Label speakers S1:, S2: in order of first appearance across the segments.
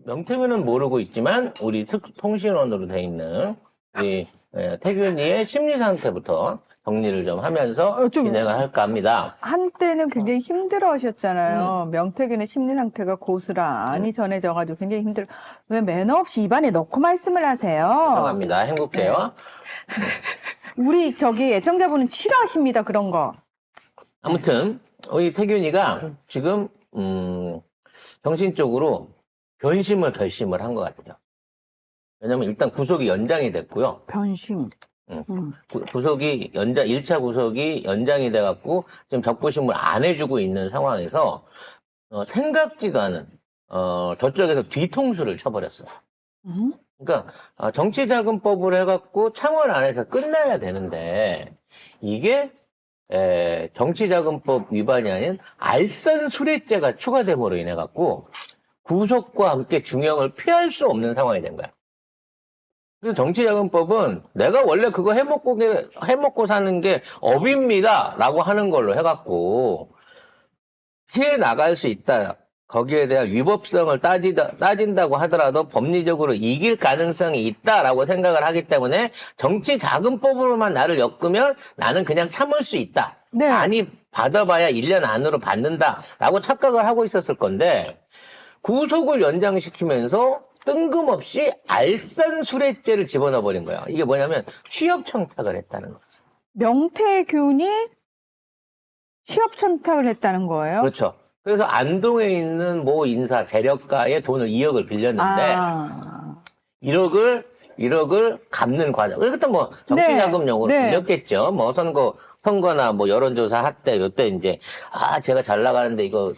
S1: 명태균은 모르고 있지만 우리 통신원으로 돼 있는 우리 태균이의 심리 상태부터 정리를 좀 하면서 진행을 할까 합니다.
S2: 한때는 굉장히 힘들어 하셨잖아요. 명태균의 심리 상태가 고스란히 전해져가지고 굉장히 힘들어. 왜 매너 없이 입안에 넣고 말씀을 하세요?
S1: 죄송합니다. 행복해요.
S2: 우리 저기 애청자분은 싫어하십니다. 그런 거.
S1: 아무튼 우리 태균이가 지금 정신적으로 변심을 결심을 한 것 같아요. 왜냐면 일단 구속이 연장이 됐고요.
S2: 변심.
S1: 구속이 1차 구속이 연장이 돼갖고 지금 적부심을 안 해주고 있는 상황에서 생각지도 않은 저쪽에서 뒤통수를 쳐버렸어요. 그러니까 정치자금법으로 해갖고 창원 안에서 끝나야 되는데 이게 정치자금법 위반이 아닌 알선술회죄가 추가됨으로 인해갖고 구속과 함께 중형을 피할 수 없는 상황이 된 거야. 그래서 정치자금법은 내가 원래 그거 해먹고 사는 게 업입니다 라고 하는 걸로 해갖고 피해 나갈 수 있다. 거기에 대한 위법성을 따진다고 하더라도 법리적으로 이길 가능성이 있다라고 생각을 하기 때문에 정치자금법으로만 나를 엮으면 나는 그냥 참을 수 있다.
S2: 네.
S1: 많이 받아봐야 1년 안으로 받는다라고 착각을 하고 있었을 건데 구속을 연장시키면서 뜬금없이 알선술회죄를 집어넣어버린 거야. 이게 뭐냐면 취업 청탁을 했다는 거지.
S2: 명태균이 취업 청탁을 했다는 거예요?
S1: 그렇죠. 그래서 안동에 있는 모 인사 재력가의 돈을 2억을 빌렸는데 1억을 갚는 과정. 그때 뭐 정치자금용으로 빌렸겠죠. 뭐 선거나 뭐 여론조사 할 때 요때 이제 제가 잘 나가는데 이거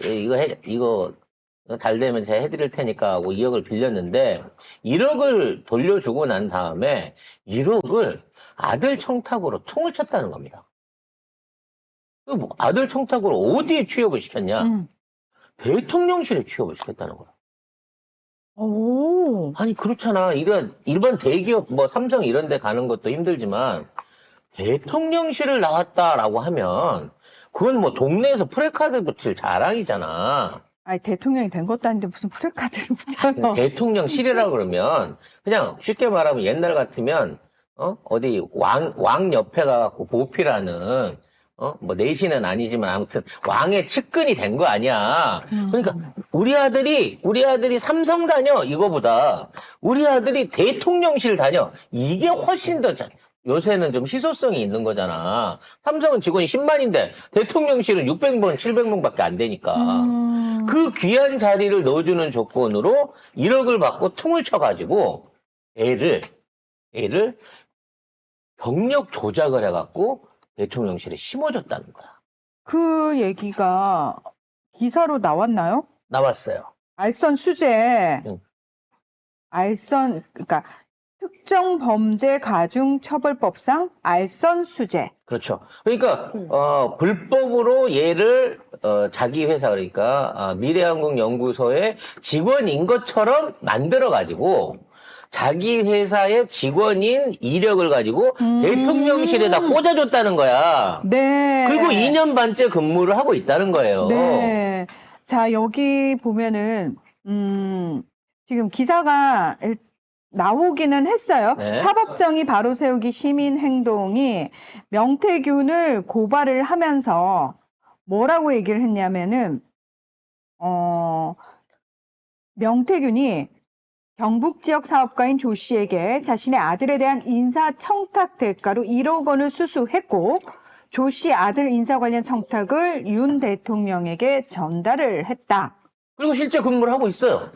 S1: 잘 되면 제가 해드릴 테니까 하고 2억을 빌렸는데 1억을 돌려주고 난 다음에 1억을 아들 청탁으로 퉁을 쳤다는 겁니다. 아들 청탁으로 어디에 취업을 시켰냐? 대통령실에 취업을 시켰다는 거야.
S2: 오.
S1: 아니 그렇잖아. 일반 대기업 뭐 삼성 이런 데 가는 것도 힘들지만 대통령실을 나왔다라고 하면 그건 뭐 동네에서 프레카드 붙일 자랑이잖아.
S2: 아니 대통령이 된 것도 아닌데 무슨 프레카드를 붙여요?
S1: 대통령실이라 그러면 그냥 쉽게 말하면 옛날 같으면 어디 왕 옆에 가갖고 보필하는 뭐 내신은 아니지만 아무튼 왕의 측근이 된 거 아니야. 그러니까 우리 아들이 삼성 다녀 이거보다 우리 아들이 대통령실 다녀 이게 훨씬 더 요새는 좀 희소성이 있는 거잖아. 삼성은 직원이 10만인데 대통령실은 600명, 700명밖에 안 되니까. 그 귀한 자리를 넣어주는 조건으로 1억을 받고 퉁을 쳐가지고 애를 경력 조작을 해갖고 대통령실에 심어줬다는 거야.
S2: 그 얘기가 기사로 나왔나요?
S1: 나왔어요.
S2: 알선 수재. 그러니까 특정 범죄 가중 처벌법상 알선 수재.
S1: 그렇죠. 그러니까 불법으로 얘를 자기 회사 그러니까 미래한국연구소의 직원인 것처럼 만들어가지고 자기 회사의 직원인 이력을 가지고 대통령실에다 꽂아줬다는 거야.
S2: 네.
S1: 그리고 2년 반째 근무를 하고 있다는 거예요.
S2: 네. 자, 여기 보면은, 지금 기사가 나오기는 했어요.
S1: 네.
S2: 사법정의 바로 세우기 시민행동이 명태균을 고발을 하면서 뭐라고 얘기를 했냐면은, 명태균이 경북 지역 사업가인 조 씨에게 자신의 아들에 대한 인사 청탁 대가로 1억 원을 수수했고 조 씨 아들 인사 관련 청탁을 윤 대통령에게 전달을 했다.
S1: 그리고 실제 근무를 하고 있어요.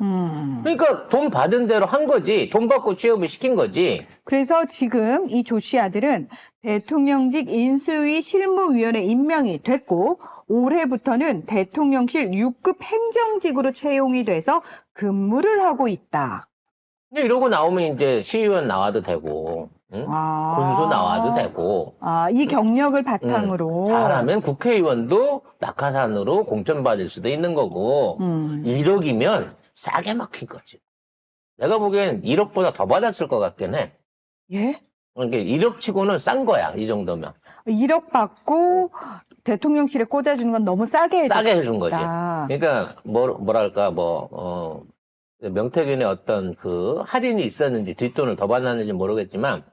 S1: 그러니까 돈 받은 대로 한 거지. 돈 받고 취업을 시킨 거지.
S2: 그래서 지금 이 조 씨 아들은 대통령직 인수위 실무위원회 임명이 됐고 올해부터는 대통령실 6급 행정직으로 채용이 돼서 근무를 하고 있다.
S1: 이러고 나오면 이제 시의원 나와도 되고, 응? 군수 나와도 되고.
S2: 이 경력을 바탕으로.
S1: 잘하면 국회의원도 낙하산으로 공천받을 수도 있는 거고, 1억이면 싸게 막힌 거지. 내가 보기엔 1억보다 더 받았을 것 같긴 해.
S2: 예?
S1: 그러니까 1억 치고는 싼 거야, 이 정도면.
S2: 1억 받고 대통령실에 꽂아주는 건 너무 싸게
S1: 싸게 해준 거지. 그러니까, 뭐랄까, 명태균의 어떤 그 할인이 있었는지 뒷돈을 더 받았는지 모르겠지만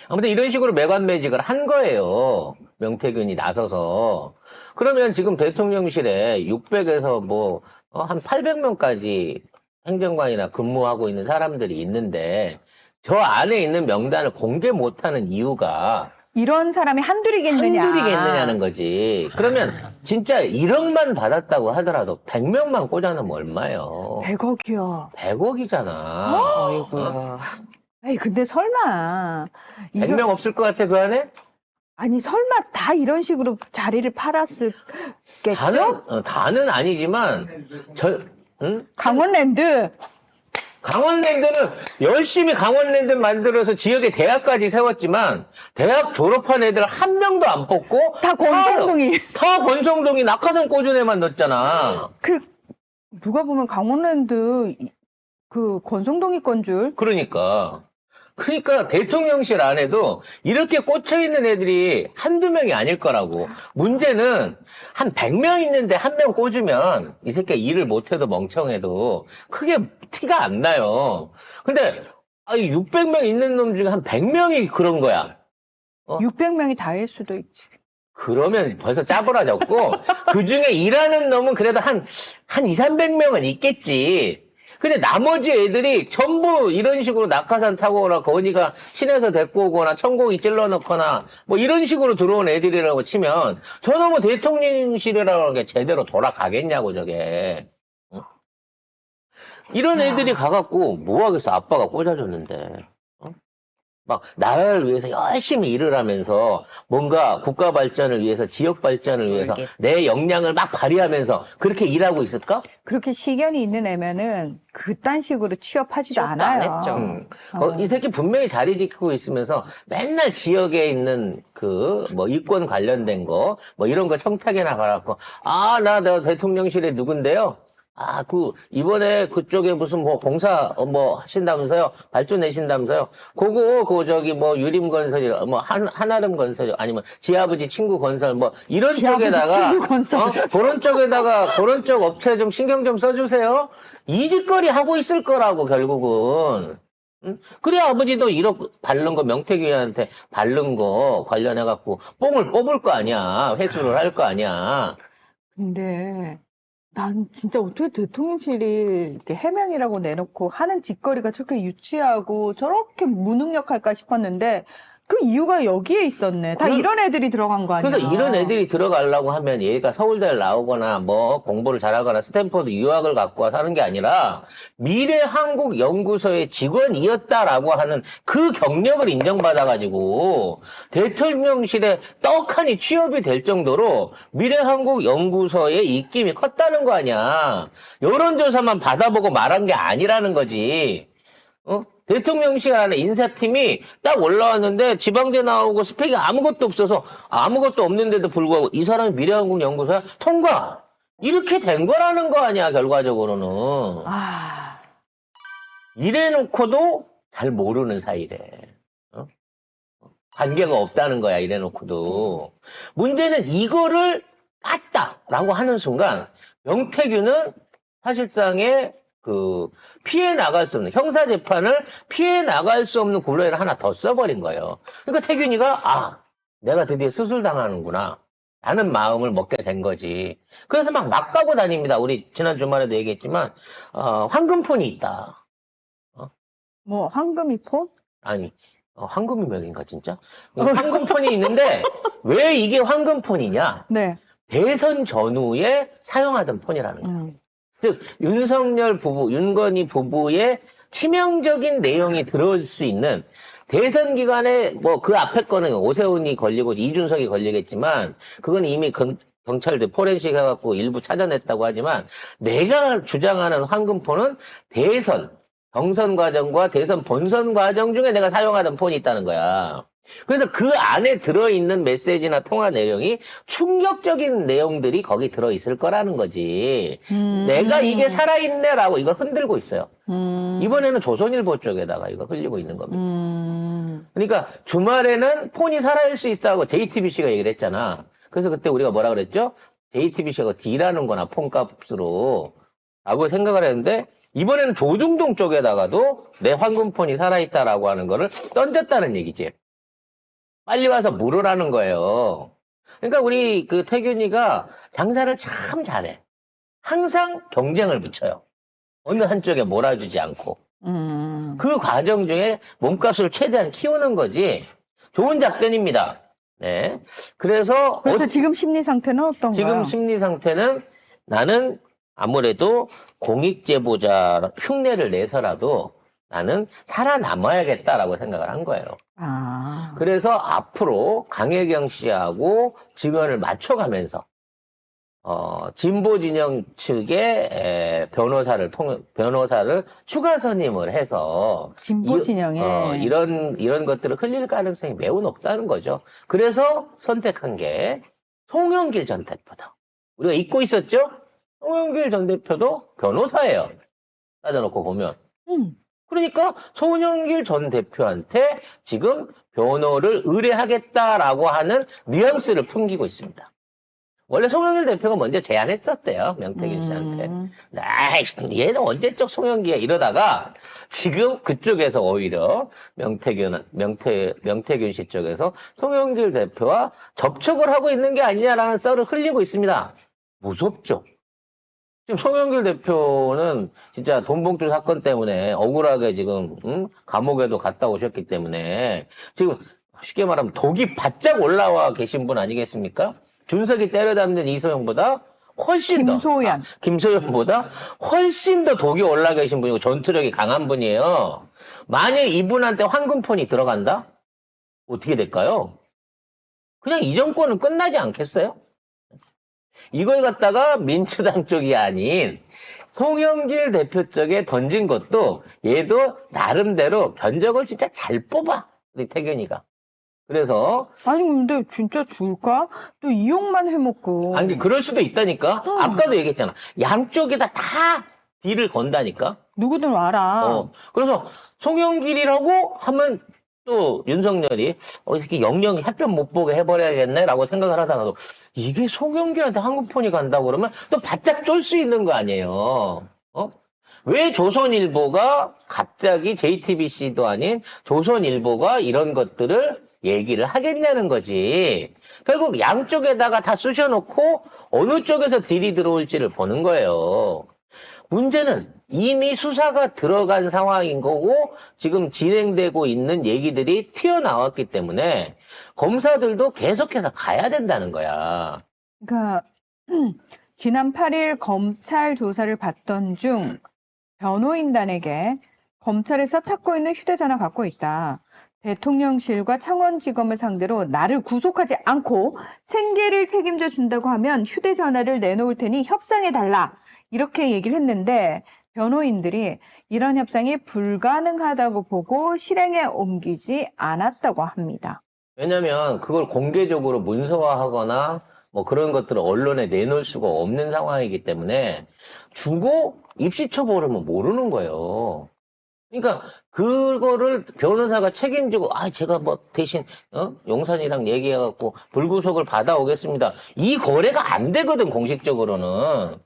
S1: 아무튼 이런 식으로 매관매직을 한 거예요. 명태균이 나서서. 그러면 지금 대통령실에 600에서 뭐 한 800명까지 행정관이나 근무하고 있는 사람들이 있는데 저 안에 있는 명단을 공개 못하는 이유가
S2: 이런 사람이 한둘이겠느냐.
S1: 한둘이겠느냐는 거지. 그러면 진짜 1억만 받았다고 하더라도 100명만 꽂아놓으면 얼마예요?
S2: 100억이요.
S1: 100억이잖아.
S3: 아이고.
S2: 에이, 근데 설마.
S1: 100명 없을 것 같아, 그 안에?
S2: 아니, 설마 다 이런 식으로 자리를 팔았을겠죠?
S1: 다는 아니지만, 응?
S2: 강원랜드.
S1: 강원랜드는 열심히 강원랜드 만들어서 지역에 대학까지 세웠지만, 대학 졸업한 애들 한 명도 안 뽑고,
S2: 다 권성동이.
S1: 다 권성동이 낙하산 꽂은 애만 넣었잖아.
S2: 누가 보면 강원랜드 그 권성동이 건 줄.
S1: 그러니까 대통령실 안에도 이렇게 꽂혀있는 애들이 한두 명이 아닐 거라고. 문제는 한 100명 있는데 한 명 꽂으면 이 새끼가 일을 못해도 멍청해도 크게 티가 안 나요. 근데 600명 있는 놈 중에 한 100명이 그런 거야.
S2: 600명이 다일 수도 있지.
S1: 그러면 벌써 짜부라졌고 그 중에 일하는 놈은 그래도 한 2, 300명은 있겠지. 근데 나머지 애들이 전부 이런 식으로 낙하산 타고 오거나 건이가 신에서 데리고 오거나 천공이 찔러 넣거나 뭐 이런 식으로 들어온 애들이라고 치면 저놈의 대통령실이라는 게 제대로 돌아가겠냐고 저게. 응? 이런 애들이 가갖고 뭐 하겠어. 아빠가 꽂아줬는데. 막 나라를 위해서 열심히 일을 하면서 뭔가 국가 발전을 위해서 지역 발전을 위해서 내 역량을 막 발휘하면서 그렇게 일하고 있을까?
S2: 그렇게 시견이 있는 애면은 그딴 식으로 취업하지도
S3: 취업도
S2: 않아요.
S3: 안 했죠.
S1: 이 새끼 분명히 자리 지키고 있으면서 맨날 지역에 있는 그 뭐 이권 관련된 거 뭐 이런 거 청탁에나 가갖고 나 대통령실에 누군데요? 이번에 그쪽에 무슨 뭐 공사, 하신다면서요? 발주 내신다면서요? 그거 저기 유림건설이, 한아름건설이, 아니면 지아버지 친구 건설, 이런
S2: 지아버지
S1: 쪽에다가,
S2: 친구 건설.
S1: 그런 쪽 업체 좀 신경 좀 써주세요? 이 짓거리 하고 있을 거라고, 결국은. 응? 그래, 아버지도 1억 바른 거, 명태균한테 바른 거 관련해갖고, 뽕을 뽑을 거 아니야. 회수를 할 거 아니야.
S2: 근데 난 진짜 어떻게 대통령실이 이렇게 해명이라고 내놓고 하는 짓거리가 저렇게 유치하고 저렇게 무능력할까 싶었는데 그 이유가 여기에 있었네. 다 이런 애들이 들어간 거 아니야.
S1: 그래서 이런 애들이 들어가려고 하면 얘가 서울대를 나오거나 공부를 잘하거나 스탠퍼드 유학을 갖고 와서 하는 게 아니라 미래한국연구소의 직원이었다라고 하는 그 경력을 인정받아가지고 대통령실에 떡하니 취업이 될 정도로 미래한국연구소의 입김이 컸다는 거 아니야. 여론조사만 받아보고 말한 게 아니라는 거지. 대통령실 안에 인사팀이 딱 올라왔는데 지방대 나오고 스펙이 아무것도 없어서 아무것도 없는데도 불구하고 이 사람이 미래한국연구소야? 통과! 이렇게 된 거라는 거 아니야, 결과적으로는. 이래놓고도 잘 모르는 사이래. 관계가 없다는 거야, 이래놓고도. 문제는 이거를 깠다라고 하는 순간 명태균은 사실상의 피해 나갈 수 없는, 형사재판을 피해 나갈 수 없는 굴레를 하나 더 써버린 거예요. 그러니까 태균이가, 내가 드디어 수술당하는구나. 라는 마음을 먹게 된 거지. 그래서 막 가고 다닙니다. 우리 지난 주말에도 얘기했지만, 황금폰이 있다.
S2: 황금이 폰?
S1: 아니, 황금이 몇인가, 진짜? 황금폰이 있는데, 왜 이게 황금폰이냐?
S2: 네.
S1: 대선 전후에 사용하던 폰이라는 거야. 즉 윤석열 부부, 윤건희 부부의 치명적인 내용이 들어올 수 있는 대선 기간에 그 앞에 거는 오세훈이 걸리고 이준석이 걸리겠지만 그건 이미 경찰들 포렌식 해갖고 일부 찾아냈다고 하지만 내가 주장하는 황금폰은 경선 과정과 대선 본선 과정 중에 내가 사용하던 폰이 있다는 거야. 그래서 그 안에 들어있는 메시지나 통화 내용이 충격적인 내용들이 거기 들어있을 거라는 거지. 내가 이게 살아있네라고 이걸 흔들고 있어요. 이번에는 조선일보 쪽에다가 이걸 흘리고 있는 겁니다. 그러니까 주말에는 폰이 살아있을 수 있다고 JTBC가 얘기를 했잖아. 그래서 그때 우리가 뭐라 그랬죠? JTBC가 D라는 거나 폰값으로 라고 생각을 했는데 이번에는 조중동 쪽에다가도 내 황금폰이 살아있다라고 하는 거를 던졌다는 얘기지. 빨리 와서 물으라는 거예요. 그러니까 우리 그 태균이가 장사를 참 잘해. 항상 경쟁을 붙여요. 어느 한쪽에 몰아주지 않고. 그 과정 중에 몸값을 최대한 키우는 거지. 좋은 작전입니다. 네. 그래서
S2: 지금 심리 상태는 어떤가요?
S1: 지금 심리 상태는 나는 아무래도 공익제보자 흉내를 내서라도 나는 살아남아야겠다라고 생각을 한 거예요.
S2: 아.
S1: 그래서 앞으로 강혜경 씨하고 증언을 맞춰가면서 진보 진영 측의 변호사를 추가 선임을 해서
S2: 진보 진영에
S1: 이런 것들을 흘릴 가능성이 매우 높다는 거죠. 그래서 선택한 게 송영길 전 대표다. 우리가 잊고 있었죠? 송영길 전 대표도 변호사예요. 따져놓고 보면. 그러니까 송영길 전 대표한테 지금 변호를 의뢰하겠다라고 하는 뉘앙스를 풍기고 있습니다. 원래 송영길 대표가 먼저 제안했었대요. 명태균 씨한테. 얘는 언제적 송영길이야 이러다가 지금 그쪽에서 오히려 명태균 씨 쪽에서 송영길 대표와 접촉을 하고 있는 게 아니냐라는 썰을 흘리고 있습니다. 무섭죠. 지금 송영길 대표는 진짜 돈봉투 사건 때문에 억울하게 지금 감옥에도 갔다 오셨기 때문에 지금 쉽게 말하면 독이 바짝 올라와 계신 분 아니겠습니까? 준석이 때려잡는 이소영보다 훨씬 김소연보다 훨씬 더 독이 올라 계신 분이고 전투력이 강한 분이에요. 만일 이분한테 황금폰이 들어간다? 어떻게 될까요? 그냥 이 정권은 끝나지 않겠어요? 이걸 갖다가 민주당 쪽이 아닌 송영길 대표 쪽에 던진 것도 얘도 나름대로 견적을 진짜 잘 뽑아. 우리 태균이가. 그래서
S2: 아니 근데 진짜 줄까? 또 이용만 해먹고.
S1: 아니 그럴 수도 있다니까. 아까도 얘기했잖아. 양쪽에다 다 딜을 건다니까.
S2: 누구든 와라.
S1: 그래서 송영길이라고 하면 또 윤석열이 이렇게 영영 햇볕 못 보게 해버려야겠네라고 생각을 하다가도 이게 송영길한테 황금폰이 간다고 그러면 또 바짝 쫄 수 있는 거 아니에요. 왜 조선일보가 갑자기 JTBC도 아닌 조선일보가 이런 것들을 얘기를 하겠냐는 거지. 결국 양쪽에다가 다 쑤셔놓고 어느 쪽에서 딜이 들어올지를 보는 거예요. 문제는 이미 수사가 들어간 상황인 거고 지금 진행되고 있는 얘기들이 튀어나왔기 때문에 검사들도 계속해서 가야 된다는 거야.
S2: 그러니까 지난 8일 검찰 조사를 받던 중 변호인단에게 검찰에서 찾고 있는 휴대전화 갖고 있다. 대통령실과 창원지검을 상대로 나를 구속하지 않고 생계를 책임져 준다고 하면 휴대전화를 내놓을 테니 협상해달라. 이렇게 얘기를 했는데 변호인들이 이런 협상이 불가능하다고 보고 실행에 옮기지 않았다고 합니다.
S1: 왜냐면 그걸 공개적으로 문서화하거나 뭐 그런 것들을 언론에 내놓을 수가 없는 상황이기 때문에 주고 입시 처벌하면 모르는 거예요. 그러니까 그거를 변호사가 책임지고 제가 뭐 대신 용산이랑 얘기해갖고 불구속을 받아오겠습니다. 이 거래가 안 되거든 공식적으로는.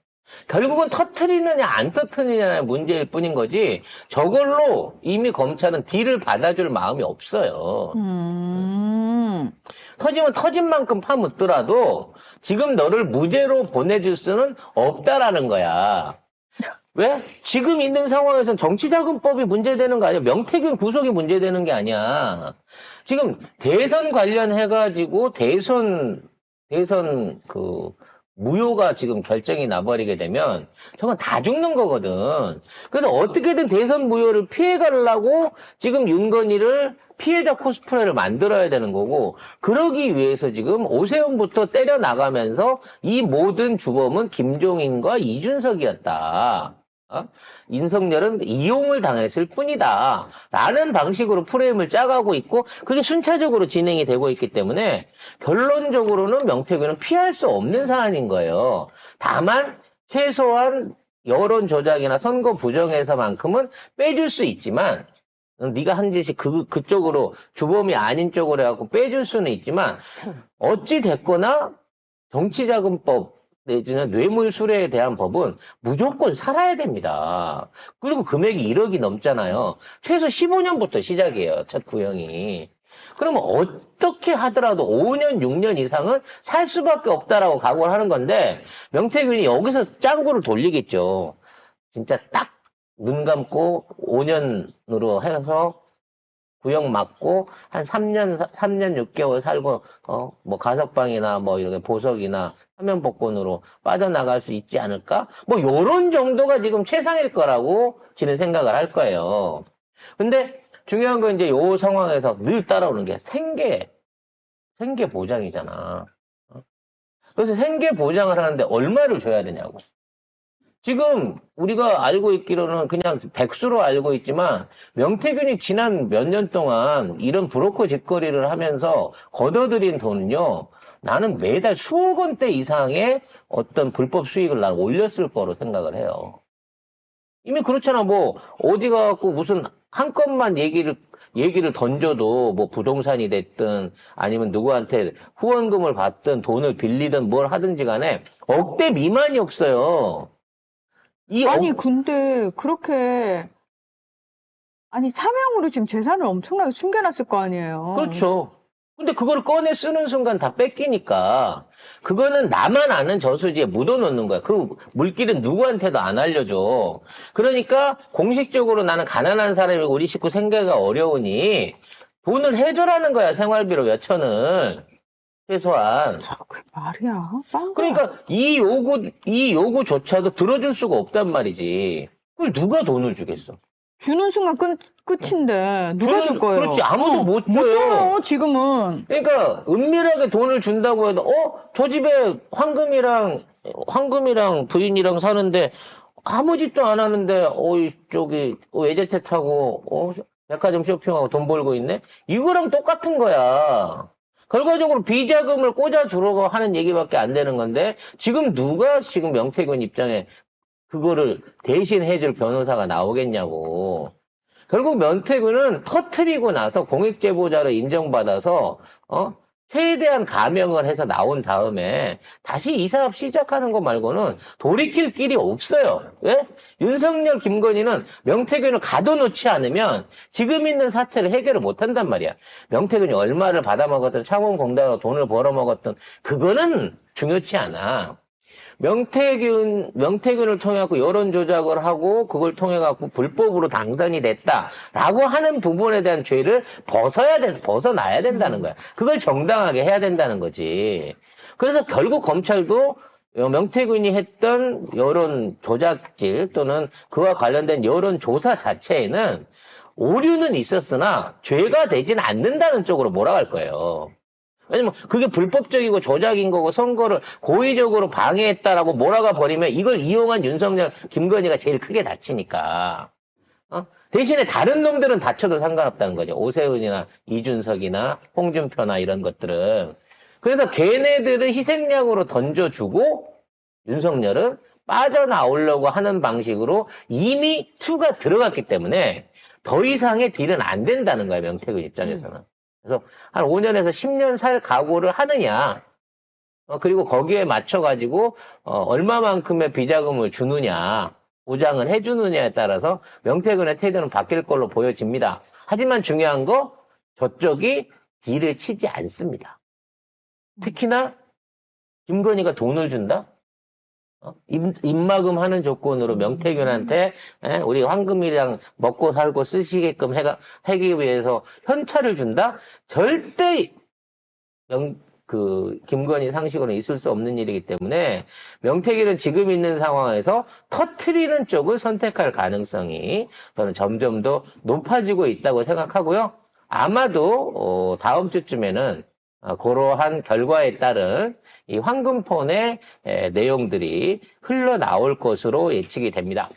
S1: 결국은 터트리느냐 안 터트리느냐의 문제일 뿐인 거지 저걸로 이미 검찰은 딜을 받아줄 마음이 없어요. 터지면 터진 만큼 파묻더라도 지금 너를 무죄로 보내줄 수는 없다라는 거야. 왜? 지금 있는 상황에서는 정치자금법이 문제되는 거 아니야. 명태균 구속이 문제되는 게 아니야. 지금 대선 관련해가지고 대선 무효가 지금 결정이 나버리게 되면 저건 다 죽는 거거든. 그래서 어떻게든 대선 무효를 피해가려고 지금 윤건희를 피해자 코스프레를 만들어야 되는 거고 그러기 위해서 지금 오세훈부터 때려나가면서 이 모든 주범은 김종인과 이준석이었다. 윤석열은 이용을 당했을 뿐이다. 라는 방식으로 프레임을 짜가고 있고 그게 순차적으로 진행이 되고 있기 때문에 결론적으로는 명태균은 피할 수 없는 사안인 거예요. 다만 최소한 여론 조작이나 선거 부정에서만큼은 빼줄 수 있지만 네가 한 짓이 그쪽으로 주범이 아닌 쪽으로 해갖고 빼줄 수는 있지만 어찌 됐거나 정치자금법에 내지는 뇌물수뢰에 대한 법은 무조건 살아야 됩니다. 그리고 금액이 1억이 넘잖아요. 최소 15년부터 시작이에요. 첫 구형이. 그러면 어떻게 하더라도 5년, 6년 이상은 살 수밖에 없다라고 각오를 하는 건데 명태균이 여기서 짱구를 돌리겠죠. 진짜 딱 눈 감고 5년으로 해서 구형 맞고 한 3년 6개월 살고 뭐 가석방이나 뭐 이렇게 보석이나 사면 복권으로 빠져나갈 수 있지 않을까? 뭐 요런 정도가 지금 최상일 거라고 저는 생각을 할 거예요. 근데 중요한 건 이제 요 상황에서 늘 따라오는 게 생계 보장이잖아. 그래서 생계 보장을 하는데 얼마를 줘야 되냐고. 지금 우리가 알고 있기로는 그냥 백수로 알고 있지만 명태균이 지난 몇 년 동안 이런 브로커 짓거리를 하면서 걷어들인 돈은요. 나는 매달 수억 원대 이상의 어떤 불법 수익을 나는 올렸을 거로 생각을 해요. 이미 그렇잖아. 뭐 어디 가갖고 무슨 한 건만 얘기를 던져도 뭐 부동산이 됐든 아니면 누구한테 후원금을 받든 돈을 빌리든 뭘 하든지 간에 억대 미만이 없어요.
S2: 아니, 근데 그렇게 아니 차명으로 지금 재산을 엄청나게 숨겨놨을 거 아니에요.
S1: 그렇죠. 근데 그걸 꺼내 쓰는 순간 다 뺏기니까 그거는 나만 아는 저수지에 묻어놓는 거야. 그 물길은 누구한테도 안 알려줘. 그러니까 공식적으로 나는 가난한 사람이고 우리 식구 생계가 어려우니 돈을 해줘라는 거야. 생활비로 몇 천을. 최소한.
S2: 그게 말이야? 빵
S1: 그러니까 이 요구조차도 들어줄 수가 없단 말이지. 그걸 누가 돈을 주겠어?
S2: 주는 순간 끝인데 누가 줄 거예요?
S1: 그렇지. 아무도 못
S2: 못
S1: 줘요.
S2: 줘요, 지금은.
S1: 그러니까 은밀하게 돈을 준다고 해도 저 집에 황금이랑 부인이랑 사는데 아무 짓도 안 하는데 저기 외제차 타고 백화점 쇼핑하고 돈 벌고 있네. 이거랑 똑같은 거야. 결과적으로 비자금을 꽂아주려고 하는 얘기밖에 안 되는 건데 지금 누가 지금 명태균 입장에 그거를 대신 해줄 변호사가 나오겠냐고. 결국 명태균은 터트리고 나서 공익제보자로 인정받아서 최대한 감형을 해서 나온 다음에 다시 이 사업 시작하는 거 말고는 돌이킬 길이 없어요. 왜? 윤석열, 김건희는 명태균을 가둬놓지 않으면 지금 있는 사태를 해결을 못한단 말이야. 명태균이 얼마를 받아먹었든 창원공단으로 돈을 벌어먹었든 그거는 중요치 않아. 명태균을 통해 갖고 여론 조작을 하고 그걸 통해 갖고 불법으로 당선이 됐다라고 하는 부분에 대한 죄를 벗어나야 된다는 거야. 그걸 정당하게 해야 된다는 거지. 그래서 결국 검찰도 명태균이 했던 여론 조작질 또는 그와 관련된 여론 조사 자체에는 오류는 있었으나 죄가 되진 않는다는 쪽으로 몰아갈 거예요. 왜냐면 그게 불법적이고 조작인 거고 선거를 고의적으로 방해했다라고 몰아가 버리면 이걸 이용한 윤석열, 김건희가 제일 크게 다치니까. 대신에 다른 놈들은 다쳐도 상관없다는 거죠. 오세훈이나 이준석이나 홍준표나 이런 것들은. 그래서 걔네들을 희생양으로 던져주고 윤석열은 빠져나오려고 하는 방식으로 이미 투가 들어갔기 때문에 더 이상의 딜은 안 된다는 거예요. 명태균 입장에서는. 그래서 한 5년에서 10년 살 각오를 하느냐, 그리고 거기에 맞춰가지고, 얼마만큼의 비자금을 주느냐, 보장을 해주느냐에 따라서 명태균의 태도는 바뀔 걸로 보여집니다. 하지만 중요한 거, 저쪽이 딜을 치지 않습니다. 특히나, 김건희가 돈을 준다? 입막음 하는 조건으로 명태균한테 우리 황금이랑 먹고 살고 쓰시게끔 하기 위해서 현찰을 준다? 절대 김건희 상식으로는 있을 수 없는 일이기 때문에 명태균은 지금 있는 상황에서 터트리는 쪽을 선택할 가능성이 저는 점점 더 높아지고 있다고 생각하고요. 아마도 다음 주쯤에는 그러한 결과에 따른 이 황금폰의 내용들이 흘러나올 것으로 예측이 됩니다.